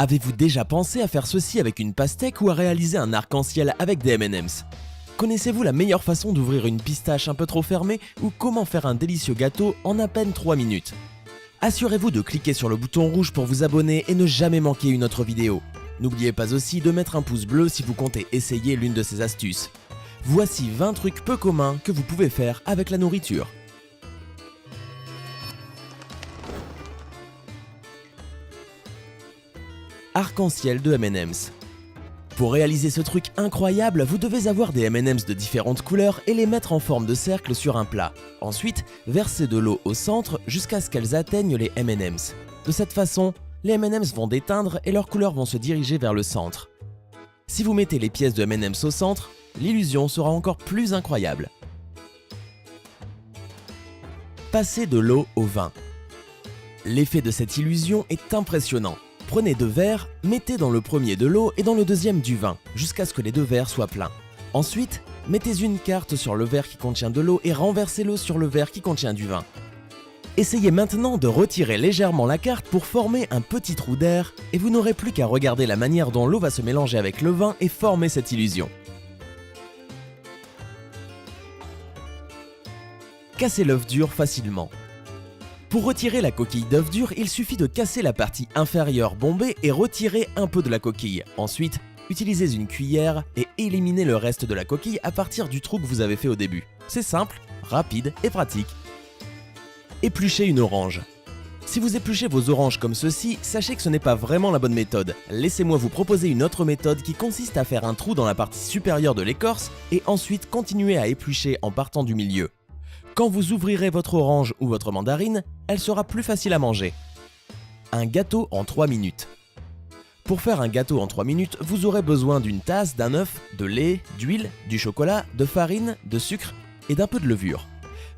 Avez-vous déjà pensé à faire ceci avec une pastèque ou à réaliser un arc-en-ciel avec des M&M's? Connaissez-vous la meilleure façon d'ouvrir une pistache un peu trop fermée ou comment faire un délicieux gâteau en à peine 3 minutes? Assurez-vous de cliquer sur le bouton rouge pour vous abonner et ne jamais manquer une autre vidéo. N'oubliez pas aussi de mettre un pouce bleu si vous comptez essayer l'une de ces astuces. Voici 20 trucs peu communs que vous pouvez faire avec la nourriture. Arc-en-ciel de M&M's. Pour réaliser ce truc incroyable, vous devez avoir des M&M's de différentes couleurs et les mettre en forme de cercle sur un plat. Ensuite, versez de l'eau au centre jusqu'à ce qu'elles atteignent les M&M's. De cette façon, les M&M's vont déteindre et leurs couleurs vont se diriger vers le centre. Si vous mettez les pièces de M&M's au centre, l'illusion sera encore plus incroyable. Passez de l'eau au vin. L'effet de cette illusion est impressionnant. Prenez 2 verres, mettez dans le premier de l'eau et dans le deuxième du vin, jusqu'à ce que les 2 verres soient pleins. Ensuite, mettez une carte sur le verre qui contient de l'eau et renversez-le sur le verre qui contient du vin. Essayez maintenant de retirer légèrement la carte pour former un petit trou d'air et vous n'aurez plus qu'à regarder la manière dont l'eau va se mélanger avec le vin et former cette illusion. Cassez l'œuf dur facilement. Pour retirer la coquille d'œuf dur, il suffit de casser la partie inférieure bombée et retirer un peu de la coquille. Ensuite, utilisez une cuillère et éliminez le reste de la coquille à partir du trou que vous avez fait au début. C'est simple, rapide et pratique. Épluchez une orange. Si vous épluchez vos oranges comme ceci, sachez que ce n'est pas vraiment la bonne méthode. Laissez-moi vous proposer une autre méthode qui consiste à faire un trou dans la partie supérieure de l'écorce et ensuite continuer à éplucher en partant du milieu. Quand vous ouvrirez votre orange ou votre mandarine, elle sera plus facile à manger. Un gâteau en 3 minutes. Pour faire un gâteau en 3 minutes, vous aurez besoin d'une tasse, d'un œuf, de lait, d'huile, du chocolat, de farine, de sucre et d'un peu de levure.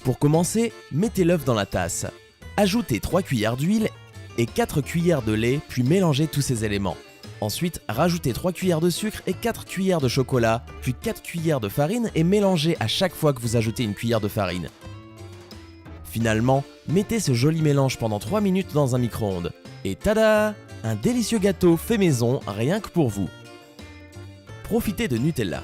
Pour commencer, mettez l'œuf dans la tasse. Ajoutez 3 cuillères d'huile et 4 cuillères de lait, puis mélangez tous ces éléments. Ensuite, rajoutez 3 cuillères de sucre et 4 cuillères de chocolat, puis 4 cuillères de farine et mélangez à chaque fois que vous ajoutez une cuillère de farine. Finalement, mettez ce joli mélange pendant 3 minutes dans un micro-ondes. Et tada! Un délicieux gâteau fait maison, rien que pour vous. Profitez de Nutella.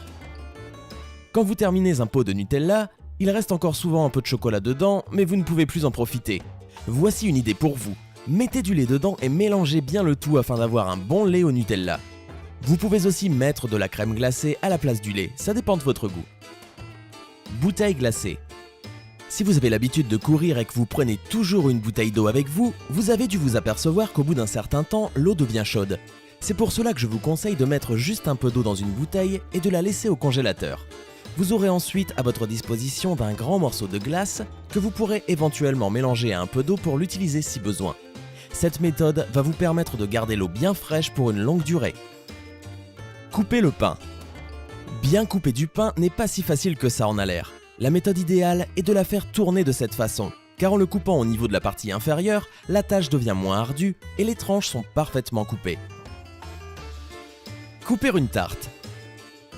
Quand vous terminez un pot de Nutella, il reste encore souvent un peu de chocolat dedans, mais vous ne pouvez plus en profiter. Voici une idée pour vous. Mettez du lait dedans et mélangez bien le tout afin d'avoir un bon lait au Nutella. Vous pouvez aussi mettre de la crème glacée à la place du lait, ça dépend de votre goût. Bouteille glacée. Si vous avez l'habitude de courir et que vous prenez toujours une bouteille d'eau avec vous, vous avez dû vous apercevoir qu'au bout d'un certain temps, l'eau devient chaude. C'est pour cela que je vous conseille de mettre juste un peu d'eau dans une bouteille et de la laisser au congélateur. Vous aurez ensuite à votre disposition d'un grand morceau de glace que vous pourrez éventuellement mélanger à un peu d'eau pour l'utiliser si besoin. Cette méthode va vous permettre de garder l'eau bien fraîche pour une longue durée. Couper le pain. Bien couper du pain n'est pas si facile que ça en a l'air. La méthode idéale est de la faire tourner de cette façon, car en le coupant au niveau de la partie inférieure, la tâche devient moins ardue et les tranches sont parfaitement coupées. Couper une tarte.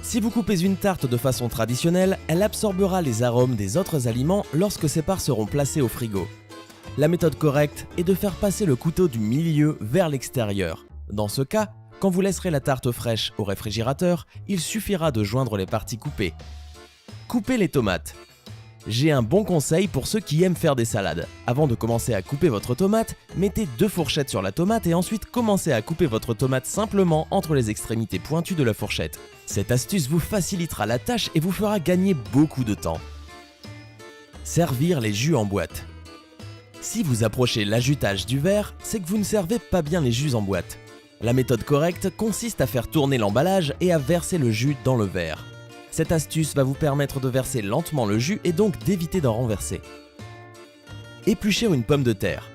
Si vous coupez une tarte de façon traditionnelle, elle absorbera les arômes des autres aliments lorsque ces parts seront placées au frigo. La méthode correcte est de faire passer le couteau du milieu vers l'extérieur. Dans ce cas, quand vous laisserez la tarte fraîche au réfrigérateur, il suffira de joindre les parties coupées. Couper les tomates. J'ai un bon conseil pour ceux qui aiment faire des salades. Avant de commencer à couper votre tomate, mettez 2 fourchettes sur la tomate et ensuite commencez à couper votre tomate simplement entre les extrémités pointues de la fourchette. Cette astuce vous facilitera la tâche et vous fera gagner beaucoup de temps. Servir les jus en boîte. Si vous approchez l'ajoutage du verre, c'est que vous ne servez pas bien les jus en boîte. La méthode correcte consiste à faire tourner l'emballage et à verser le jus dans le verre. Cette astuce va vous permettre de verser lentement le jus et donc d'éviter d'en renverser. Éplucher une pomme de terre.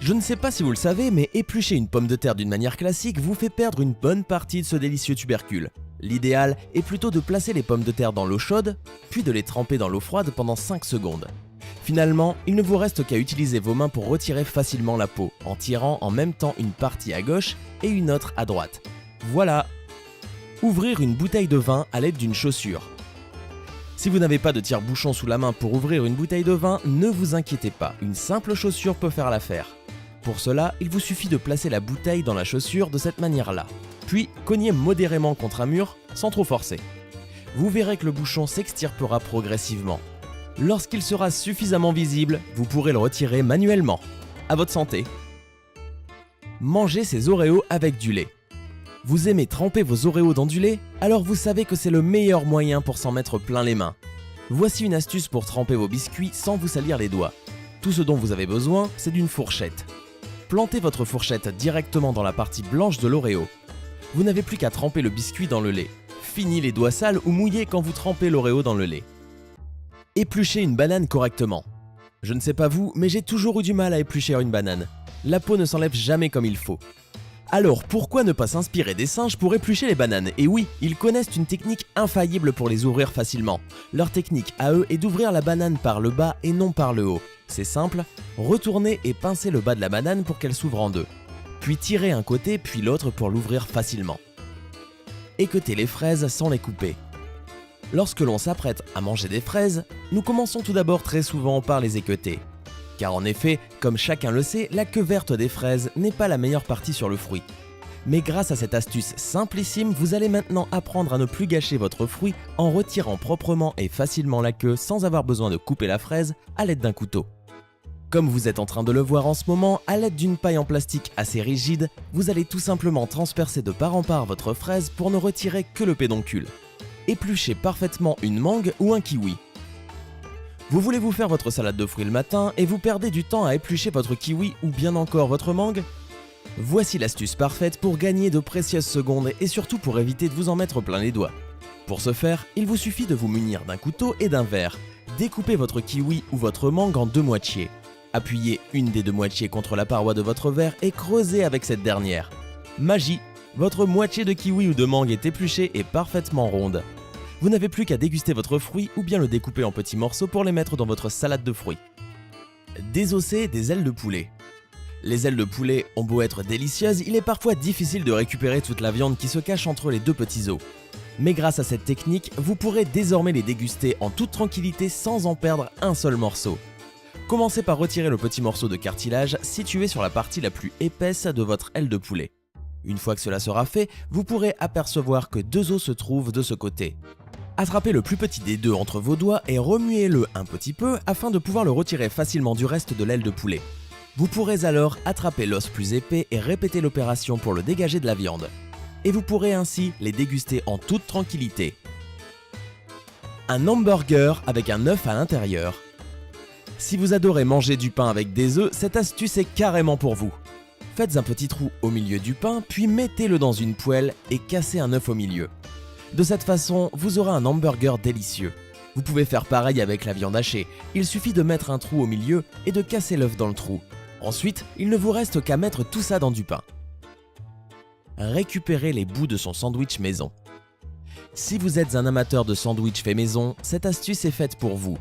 Je ne sais pas si vous le savez, mais éplucher une pomme de terre d'une manière classique vous fait perdre une bonne partie de ce délicieux tubercule. L'idéal est plutôt de placer les pommes de terre dans l'eau chaude, puis de les tremper dans l'eau froide pendant 5 secondes. Finalement, il ne vous reste qu'à utiliser vos mains pour retirer facilement la peau, en tirant en même temps une partie à gauche et une autre à droite. Voilà! Ouvrir une bouteille de vin à l'aide d'une chaussure. Si vous n'avez pas de tire-bouchon sous la main pour ouvrir une bouteille de vin, ne vous inquiétez pas, une simple chaussure peut faire l'affaire. Pour cela, il vous suffit de placer la bouteille dans la chaussure de cette manière-là, puis cognez modérément contre un mur sans trop forcer. Vous verrez que le bouchon s'extirpera progressivement. Lorsqu'il sera suffisamment visible, vous pourrez le retirer manuellement. À votre santé. Mangez ces Oreos avec du lait. Vous aimez tremper vos Oreos dans du lait? Alors vous savez que c'est le meilleur moyen pour s'en mettre plein les mains. Voici une astuce pour tremper vos biscuits sans vous salir les doigts. Tout ce dont vous avez besoin, c'est d'une fourchette. Plantez votre fourchette directement dans la partie blanche de l'Oreo. Vous n'avez plus qu'à tremper le biscuit dans le lait. Fini les doigts sales ou mouillés quand vous trempez l'Oreo dans le lait. Épluchez une banane correctement. Je ne sais pas vous, mais j'ai toujours eu du mal à éplucher une banane. La peau ne s'enlève jamais comme il faut. Alors pourquoi ne pas s'inspirer des singes pour éplucher les bananes? Et oui, ils connaissent une technique infaillible pour les ouvrir facilement. Leur technique à eux est d'ouvrir la banane par le bas et non par le haut. C'est simple, retournez et pincez le bas de la banane pour qu'elle s'ouvre en deux. Puis tirez un côté puis l'autre pour l'ouvrir facilement. Équeutez les fraises sans les couper. Lorsque l'on s'apprête à manger des fraises, nous commençons tout d'abord très souvent par les équeuter. Car en effet, comme chacun le sait, la queue verte des fraises n'est pas la meilleure partie sur le fruit. Mais grâce à cette astuce simplissime, vous allez maintenant apprendre à ne plus gâcher votre fruit en retirant proprement et facilement la queue sans avoir besoin de couper la fraise à l'aide d'un couteau. Comme vous êtes en train de le voir en ce moment, à l'aide d'une paille en plastique assez rigide, vous allez tout simplement transpercer de part en part votre fraise pour ne retirer que le pédoncule. Épluchez parfaitement une mangue ou un kiwi. Vous voulez vous faire votre salade de fruits le matin et vous perdez du temps à éplucher votre kiwi ou bien encore votre mangue? Voici l'astuce parfaite pour gagner de précieuses secondes et surtout pour éviter de vous en mettre plein les doigts. Pour ce faire, il vous suffit de vous munir d'un couteau et d'un verre. Découpez votre kiwi ou votre mangue en deux moitiés. Appuyez une des deux moitiés contre la paroi de votre verre et creusez avec cette dernière. Magie! Votre moitié de kiwi ou de mangue est épluchée et parfaitement ronde. Vous n'avez plus qu'à déguster votre fruit ou bien le découper en petits morceaux pour les mettre dans votre salade de fruits. Désosser des ailes de poulet. Les ailes de poulet ont beau être délicieuses, il est parfois difficile de récupérer toute la viande qui se cache entre les deux petits os. Mais grâce à cette technique, vous pourrez désormais les déguster en toute tranquillité sans en perdre un seul morceau. Commencez par retirer le petit morceau de cartilage situé sur la partie la plus épaisse de votre aile de poulet. Une fois que cela sera fait, vous pourrez apercevoir que deux os se trouvent de ce côté. Attrapez le plus petit des deux entre vos doigts et remuez-le un petit peu afin de pouvoir le retirer facilement du reste de l'aile de poulet. Vous pourrez alors attraper l'os plus épais et répéter l'opération pour le dégager de la viande. Et vous pourrez ainsi les déguster en toute tranquillité. Un hamburger avec un œuf à l'intérieur. Si vous adorez manger du pain avec des œufs, cette astuce est carrément pour vous. Faites un petit trou au milieu du pain, puis mettez-le dans une poêle et cassez un œuf au milieu. De cette façon, vous aurez un hamburger délicieux. Vous pouvez faire pareil avec la viande hachée, il suffit de mettre un trou au milieu et de casser l'œuf dans le trou. Ensuite, il ne vous reste qu'à mettre tout ça dans du pain. Récupérez les bouts de son sandwich maison. Si vous êtes un amateur de sandwich fait maison, cette astuce est faite pour vous.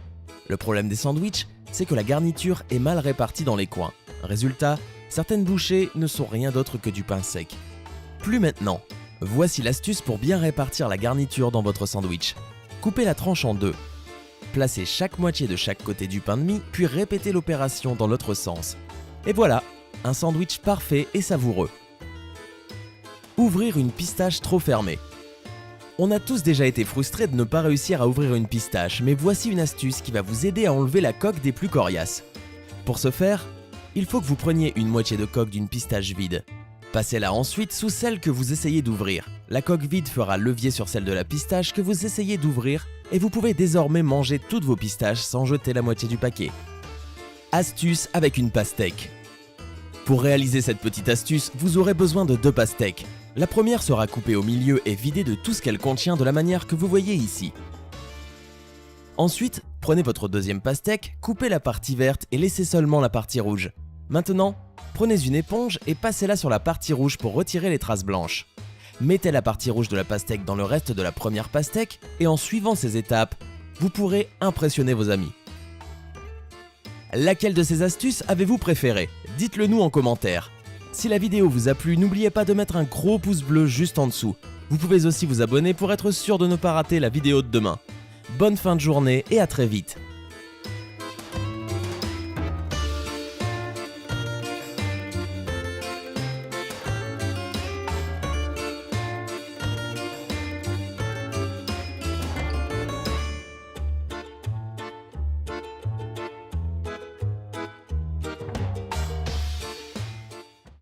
Le problème des sandwichs, c'est que la garniture est mal répartie dans les coins. Résultat, certaines bouchées ne sont rien d'autre que du pain sec. Plus maintenant. Voici l'astuce pour bien répartir la garniture dans votre sandwich. Coupez la tranche en deux. Placez chaque moitié de chaque côté du pain de mie, puis répétez l'opération dans l'autre sens. Et voilà, un sandwich parfait et savoureux. Ouvrir une pistache trop fermée. On a tous déjà été frustrés de ne pas réussir à ouvrir une pistache, mais voici une astuce qui va vous aider à enlever la coque des plus coriaces. Pour ce faire, il faut que vous preniez une moitié de coque d'une pistache vide. Passez-la ensuite sous celle que vous essayez d'ouvrir. La coque vide fera levier sur celle de la pistache que vous essayez d'ouvrir et vous pouvez désormais manger toutes vos pistaches sans jeter la moitié du paquet. Astuce avec une pastèque. Pour réaliser cette petite astuce, vous aurez besoin de deux pastèques. La première sera coupée au milieu et vidée de tout ce qu'elle contient de la manière que vous voyez ici. Ensuite, prenez votre deuxième pastèque, coupez la partie verte et laissez seulement la partie rouge. Maintenant, prenez une éponge et passez-la sur la partie rouge pour retirer les traces blanches. Mettez la partie rouge de la pastèque dans le reste de la première pastèque et en suivant ces étapes, vous pourrez impressionner vos amis. Laquelle de ces astuces avez-vous préférée? Dites-le nous en commentaire. Si la vidéo vous a plu, n'oubliez pas de mettre un gros pouce bleu juste en dessous. Vous pouvez aussi vous abonner pour être sûr de ne pas rater la vidéo de demain. Bonne fin de journée et à très vite.